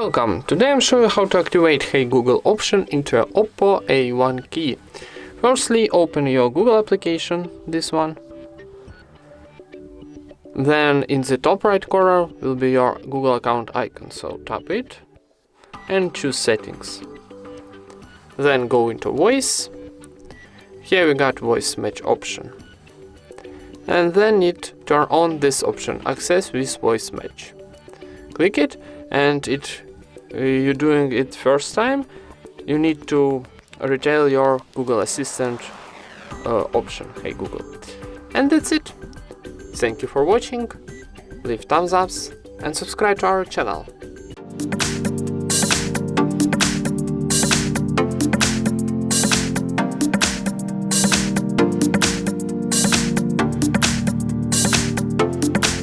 Welcome! Today I'm showing you how to activate Hey Google option into a OPPO A1K. Firstly, open your Google application, this one. Then in the top right corner will be your Google account icon, so tap it and choose settings. Then go into voice. Here we got voice match option. And then need to turn on this option, access with voice match. Click it, and you're doing it first time, you need to retail your Google Assistant option, Hey Google. And that's it. Thank you for watching, leave thumbs ups and subscribe to our channel.